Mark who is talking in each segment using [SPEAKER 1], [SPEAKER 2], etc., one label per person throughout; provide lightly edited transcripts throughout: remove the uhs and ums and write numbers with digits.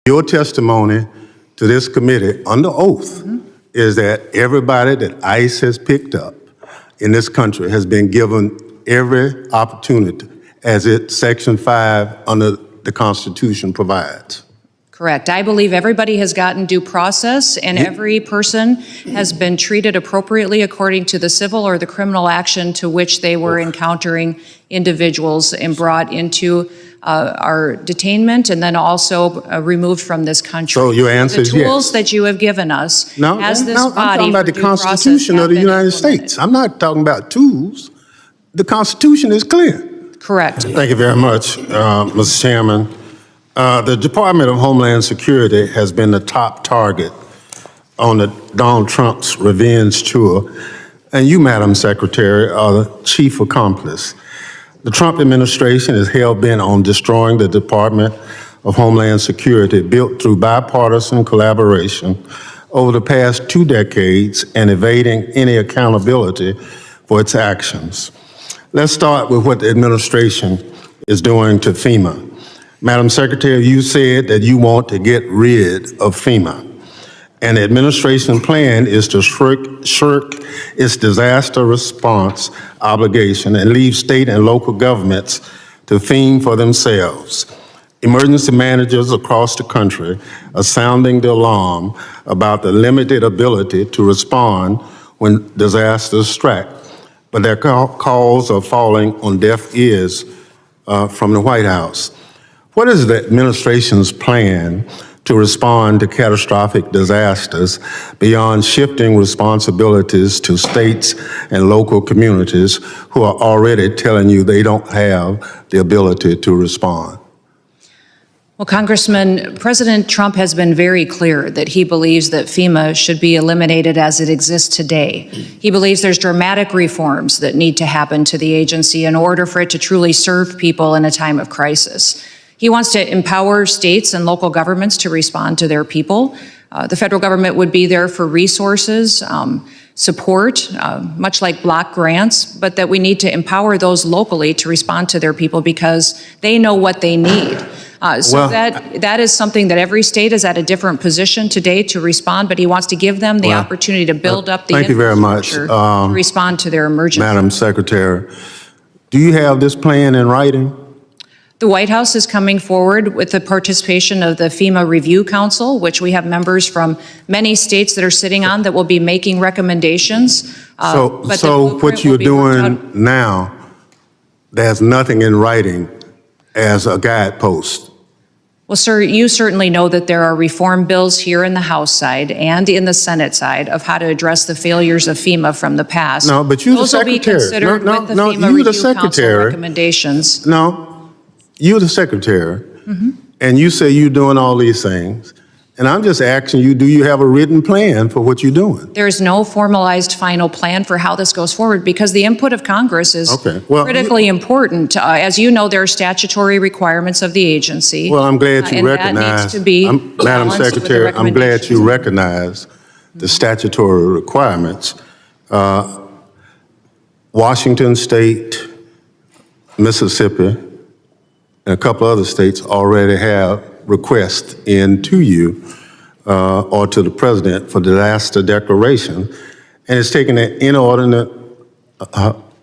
[SPEAKER 1] Your testimony to this committee under oath is that everybody that ICE has picked up in this country has been given every opportunity as it Section 5 under the Constitution provides.
[SPEAKER 2] Correct. I believe everybody has gotten due process and every person has been treated appropriately according to the civil or the criminal action to which they were encountering individuals and brought into our detainment and then also removed from this country.
[SPEAKER 1] So your answer is yes.
[SPEAKER 2] The tools that you have given us as this
[SPEAKER 1] I'm
[SPEAKER 2] body
[SPEAKER 1] talking about
[SPEAKER 2] for
[SPEAKER 1] the
[SPEAKER 2] due process
[SPEAKER 1] Constitution of the
[SPEAKER 2] have been
[SPEAKER 1] United
[SPEAKER 2] implemented.
[SPEAKER 1] States. I'm not talking about tools. The Constitution is clear.
[SPEAKER 2] Correct.
[SPEAKER 1] Thank you very much, Mr. Chairman. The Department of Homeland Security has been the top target on the Donald Trump's revenge tour, and you, Madam Secretary, are the chief accomplice. The Trump administration is hell-bent on destroying the Department of Homeland Security, built through bipartisan collaboration over the past 2 decades and evading any accountability for its actions. Let's start with what the administration is doing to FEMA. Madam Secretary, you said that you want to get rid of FEMA, and the administration plan is to shirk its disaster response obligation and leave state and local governments to fend for themselves. Emergency managers across the country are sounding the alarm about the limited ability to respond when disasters strike, but their calls are falling on deaf ears from the White House. What is the administration's plan to respond to catastrophic disasters beyond shifting responsibilities to states and local communities who are already telling you they don't have the ability to respond?
[SPEAKER 2] Well, Congressman, President Trump has been very clear that he believes that FEMA should be eliminated as it exists today. He believes there's dramatic reforms that need to happen to the agency in order for it to truly serve people in a time of crisis. He wants to empower states and local governments to respond to their people. The federal government would be there for resources, support, much like block grants, but that we need to empower those locally to respond to their people because they know what they need. That is something that every state is at a different position today to respond, but he wants to give them the opportunity to build up the infrastructure to respond to their emergency.
[SPEAKER 1] Madam Secretary, do you have this plan in writing?
[SPEAKER 2] The White House is coming forward with the participation of the FEMA Review Council, which we have members from many states that are sitting on that will be making recommendations.
[SPEAKER 1] So what you're doing now, there's nothing in writing as a guidepost.
[SPEAKER 2] Well, sir, you certainly know that there are reform bills here in the House side and in the Senate side of how to address the failures of FEMA from the past.
[SPEAKER 1] No, but you're the
[SPEAKER 2] Those will be
[SPEAKER 1] secretary.
[SPEAKER 2] considered with the FEMA
[SPEAKER 1] you're
[SPEAKER 2] Review
[SPEAKER 1] the secretary.
[SPEAKER 2] Council recommendations.
[SPEAKER 1] No, you're the secretary, and you say you're doing all these things, and I'm just asking you, do you have a written plan for what you're doing?
[SPEAKER 2] There is no formalized final plan for how this goes forward because the input of Congress is critically important. As you know, there are statutory requirements of the agency.
[SPEAKER 1] Well, I'm glad you recognize, Madam Secretary, I'm glad you recognize the statutory requirements. Washington State, Mississippi, and a couple other states already have requests in to you or to the president for disaster declaration, and it's taken an inordinate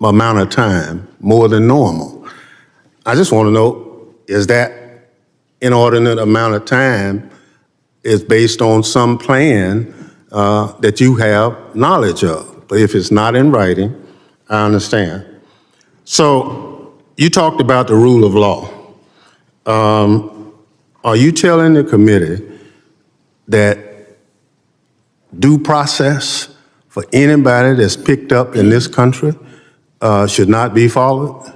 [SPEAKER 1] amount of time, more than normal. I just want to know, is that inordinate amount of time is based on some plan that you have knowledge of? But if it's not in writing, I understand. So you talked about the rule of law. Are you telling the committee that due process for anybody that's picked up in this country should not be followed?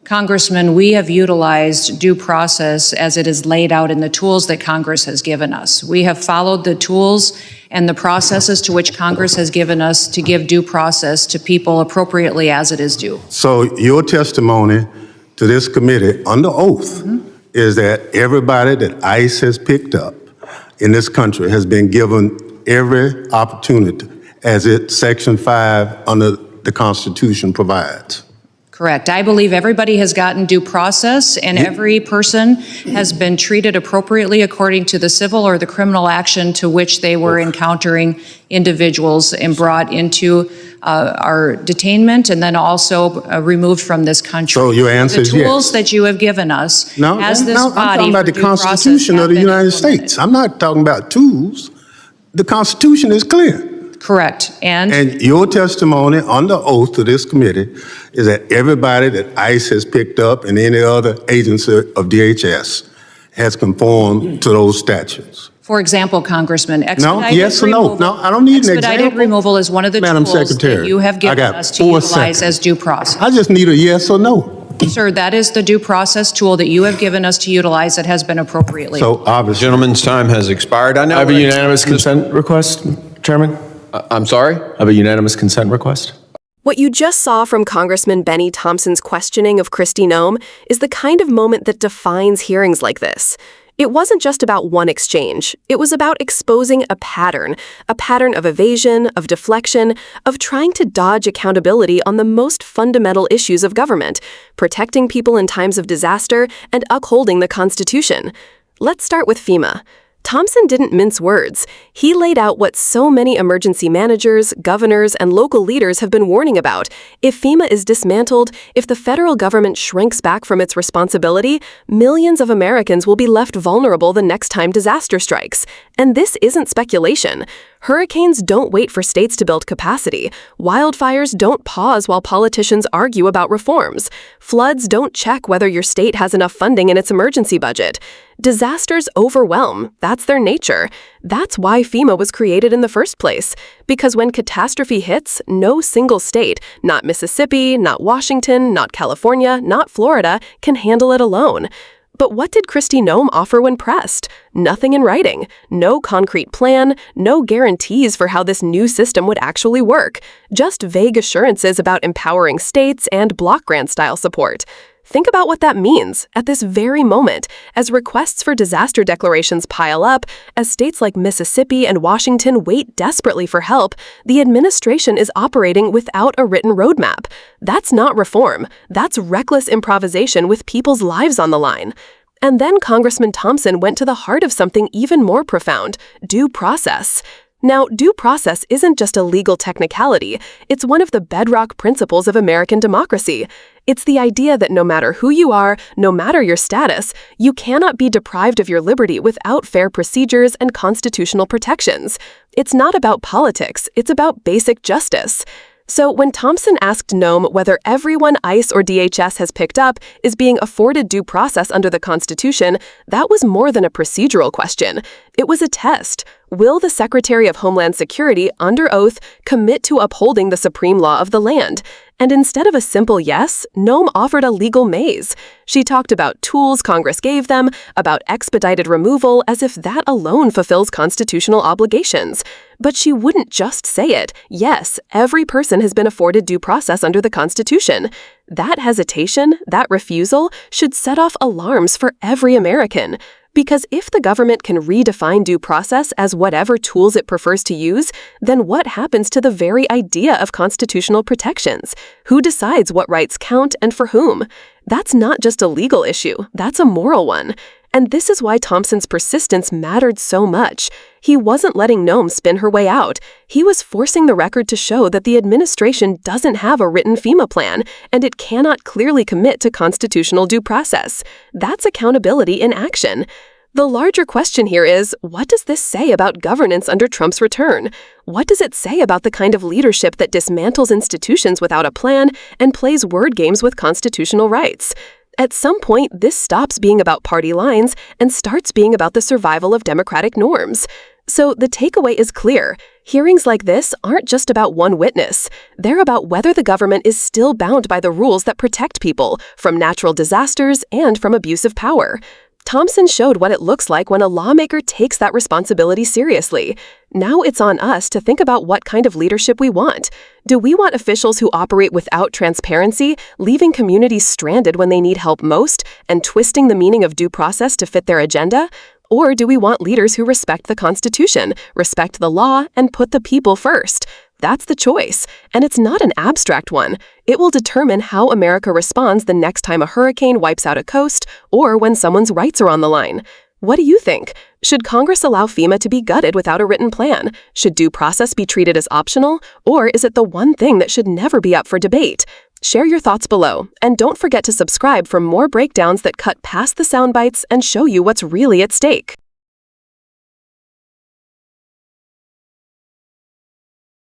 [SPEAKER 2] Congressman, we have utilized due process as it is laid out in the tools that Congress has given us. We have followed the tools and the processes to which Congress has given us to give due process to people appropriately as it is due.
[SPEAKER 1] So your testimony to this committee under oath is that everybody that ICE has picked up in this country has been given every opportunity as it Section 5 under the Constitution provides.
[SPEAKER 2] Correct. I believe everybody has gotten due process, and every person has been treated appropriately according to the civil or the criminal action to which they were encountering individuals and brought into our detainment and then also removed from this country.
[SPEAKER 1] So your answer is yes.
[SPEAKER 2] The tools that you have given us as this
[SPEAKER 1] I'm
[SPEAKER 2] body
[SPEAKER 1] talking about
[SPEAKER 2] for
[SPEAKER 1] the
[SPEAKER 2] due process
[SPEAKER 1] Constitution
[SPEAKER 2] have
[SPEAKER 1] of the
[SPEAKER 2] been
[SPEAKER 1] United
[SPEAKER 2] implemented.
[SPEAKER 1] States. I'm not talking about tools. The Constitution is clear.
[SPEAKER 2] Correct.
[SPEAKER 1] And your testimony under oath to this committee is that everybody that ICE has picked up and any other agency of DHS has conformed to those statutes.
[SPEAKER 2] For example, Congressman,
[SPEAKER 1] No, yes or no? No, I don't need an example.
[SPEAKER 2] Expedited removal is one of the
[SPEAKER 1] Madam
[SPEAKER 2] tools
[SPEAKER 1] Secretary,
[SPEAKER 2] that you have
[SPEAKER 1] I
[SPEAKER 2] given
[SPEAKER 1] got
[SPEAKER 2] us to
[SPEAKER 1] 4
[SPEAKER 2] utilize
[SPEAKER 1] seconds.
[SPEAKER 2] as due process.
[SPEAKER 1] I just need a yes or no.
[SPEAKER 2] Sir, that is the due process tool that you have given us to utilize that has been appropriately.
[SPEAKER 1] So obviously,
[SPEAKER 3] Gentleman's time has expired. I know.
[SPEAKER 4] I have a unanimous consent request, Chairman.
[SPEAKER 3] I'm sorry?
[SPEAKER 4] I have a unanimous consent request.
[SPEAKER 5] What you just saw from Congressman Bennie Thompson's questioning of Kristi Noem is the kind of moment that defines hearings like this. It wasn't just about one exchange. It was about exposing a pattern of evasion, of deflection, of trying to dodge accountability on the most fundamental issues of government, protecting people in times of disaster, and upholding the Constitution. Let's start with FEMA. Thompson didn't mince words. He laid out what so many emergency managers, governors, and local leaders have been warning about. If FEMA is dismantled, if the federal government shrinks back from its responsibility, millions of Americans will be left vulnerable the next time disaster strikes. And this isn't speculation. Hurricanes don't wait for states to build capacity. Wildfires don't pause while politicians argue about reforms. Floods don't check whether your state has enough funding in its emergency budget. Disasters overwhelm. That's their nature. That's why FEMA was created in the first place. Because when catastrophe hits, no single state, not Mississippi, not Washington, not California, not Florida, can handle it alone. But what did Kristi Noem offer when pressed? Nothing in writing, no concrete plan, no guarantees for how this new system would actually work, just vague assurances about empowering states and block grant-style support. Think about what that means at this very moment, as requests for disaster declarations pile up, as states like Mississippi and Washington wait desperately for help, the administration is operating without a written roadmap. That's not reform. That's reckless improvisation with people's lives on the line. And then Congressman Thompson went to the heart of something even more profound: due process. Now, due process isn't just a legal technicality. It's one of the bedrock principles of American democracy. It's the idea that no matter who you are, no matter your status, you cannot be deprived of your liberty without fair procedures and constitutional protections. It's not about politics, it's about basic justice. So when Thompson asked Noem whether everyone ICE or DHS has picked up is being afforded due process under the Constitution, that was more than a procedural question. It was a test. Will the Secretary of Homeland Security, under oath, commit to upholding the supreme law of the land? And instead of a simple yes, Noem offered a legal maze. She talked about tools Congress gave them, about expedited removal, as if that alone fulfills constitutional obligations. But she wouldn't just say it. Yes, every person has been afforded due process under the Constitution. That hesitation, that refusal, should set off alarms for every American. Because if the government can redefine due process as whatever tools it prefers to use, then what happens to the very idea of constitutional protections? Who decides what rights count and for whom? That's not just a legal issue, that's a moral one. And this is why Thompson's persistence mattered so much. He wasn't letting Noem spin her way out. He was forcing the record to show that the administration doesn't have a written FEMA plan, and it cannot clearly commit to constitutional due process. That's accountability in action. The larger question here is, what does this say about governance under Trump's return? What does it say about the kind of leadership that dismantles institutions without a plan and plays word games with constitutional rights? At some point, this stops being about party lines and starts being about the survival of democratic norms. So the takeaway is clear. Hearings like this aren't just about one witness. They're about whether the government is still bound by the rules that protect people from natural disasters and from abuse of power. Thompson showed what it looks like when a lawmaker takes that responsibility seriously. Now it's on us to think about what kind of leadership we want. Do we want officials who operate without transparency, leaving communities stranded when they need help most, and twisting the meaning of due process to fit their agenda? Or do we want leaders who respect the Constitution, respect the law, and put the people first? That's the choice, and it's not an abstract one. It will determine how America responds the next time a hurricane wipes out a coast or when someone's rights are on the line. What do you think? Should Congress allow FEMA to be gutted without a written plan? Should due process be treated as optional? Or is it the one thing that should never be up for debate? Share your thoughts below, and don't forget to subscribe for more breakdowns that cut past the sound bites and show you what's really at stake.